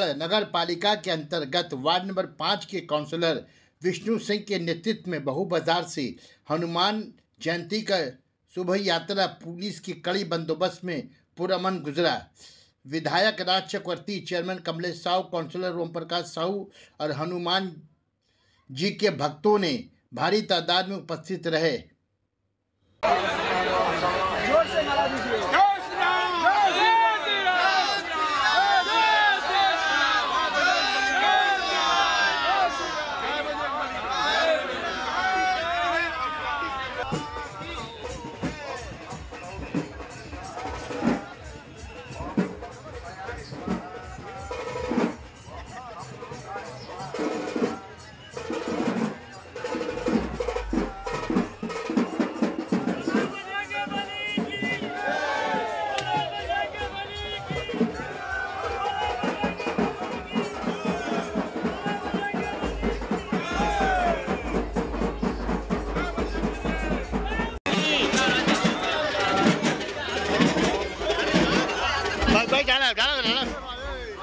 रामगढ़ नगर पालिका के अंतर्गत वार्ड नंबर 5 के काउंसलर विष्णु सिंह के नेतृत्व में बहु बाजार से हनुमान जयंती का शोभा यात्रा पुलिस की कड़ी बंदोबस्त में पुरअमन गुजरा। विधायक राज चक्रवर्ती, चेयरमैन कमलेश साहू, काउंसलर ओम प्रकाश साहू और हनुमान जी के भक्तों ने भारी तादाद में उपस्थित रहे।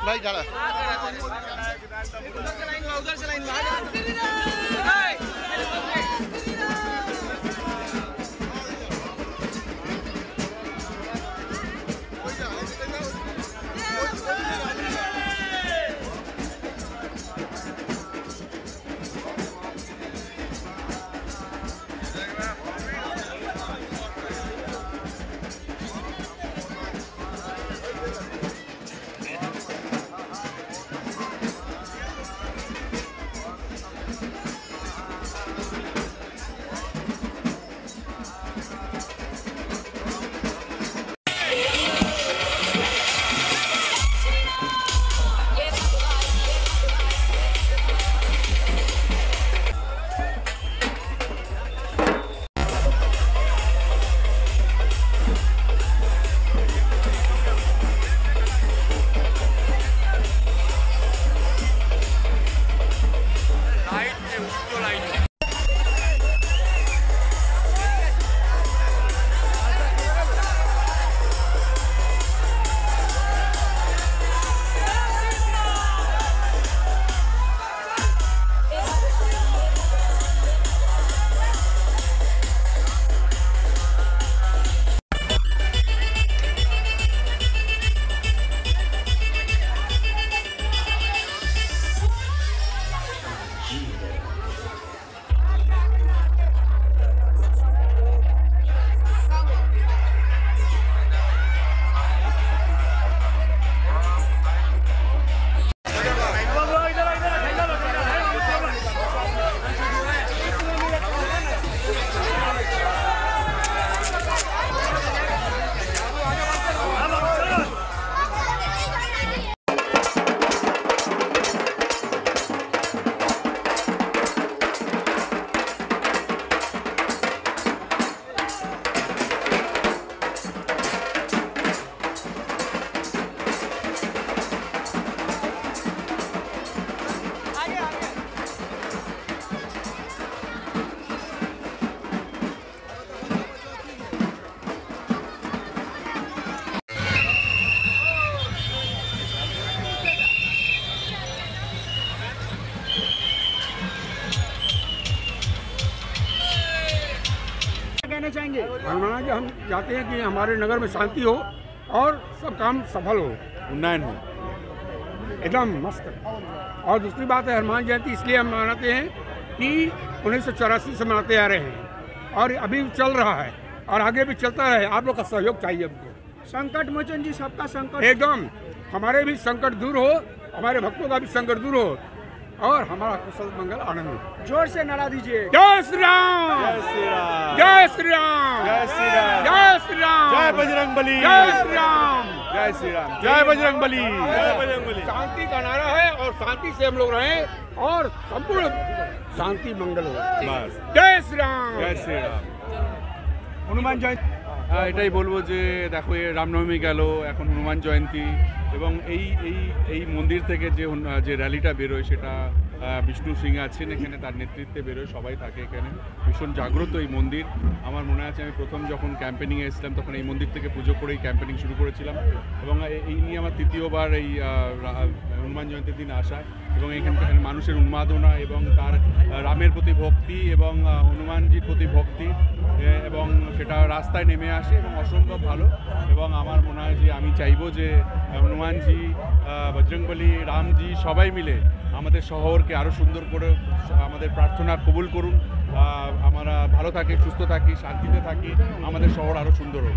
भाई जाना उधर से लाइन चाहेंगे हनुमान जी, हम चाहते हैं कि हमारे नगर में शांति हो और सब काम सफल हो, उन्नयन हो, एकदम मस्त। और दूसरी बात है, हनुमान जयंती इसलिए हम मनाते हैं कि 1984 से मनाते आ रहे हैं और अभी चल रहा है और आगे भी चलता रहे। आप लोग का सहयोग चाहिए हमको। संकट मोचन जी, सबका संकट एकदम, हमारे भी संकट दूर हो, हमारे भक्तों का भी संकट दूर हो और हमारा कुशल मंगल आनंद हो। जोर से नारा दीजिए, जय श्री राम, जय श्री राम, जय श्री राम, जय श्री राम, जय श्री राम, जय बजरंगबली, जय श्री राम, जय श्री राम, जय बजरंगबली, जय बजरंगबली। शांति का नारा है और शांति से हम लोग रहें और संपूर्ण शांति मंगल हो। बस, जय श्री राम, जय श्री राम। हनुमान जयंती এটাই বলবো যে দেখো এই রামনবমী গেল, এখন হনুমান জয়ন্তী এবং এই মন্দির থেকে যে র্যালিটা বেরোয় সেটা বিষ্ণু সিং আছেন এখানে, তার নেতৃত্বে বেরোয়, সবাই থাকে এখানে। ভীষণ জাগ্রত এই মন্দির। আমার মনে আছে আমি প্রথম যখন ক্যাম্পেনিংয়ে এসেছিলাম তখন এই মন্দির থেকে পুজো করেই ক্যাম্পেনিং শুরু করেছিলাম, এবং এই নিয়ে আমার তৃতীয়বার এই হনুমান জয়ন্তীর দিন আসা, এবং এখানকার মানুষের উন্মাদনা এবং তার রামের প্রতি ভক্তি এবং হনুমানজির প্রতি ভক্তি, এবং সেটা রাস্তায় নেমে আসে এবং অসম্ভব ভালো। এবং আমার মনে হয় যে আমি চাইবো যে হনুমানজি, বজরংবলী, রামজি সবাই মিলে আমাদের শহরকে আরও সুন্দর করে আমাদের প্রার্থনা কবুল করুন। আমরা ভালো থাকি, সুস্থ থাকি, শান্তিতে থাকি, আমাদের শহর আরও সুন্দর হোক।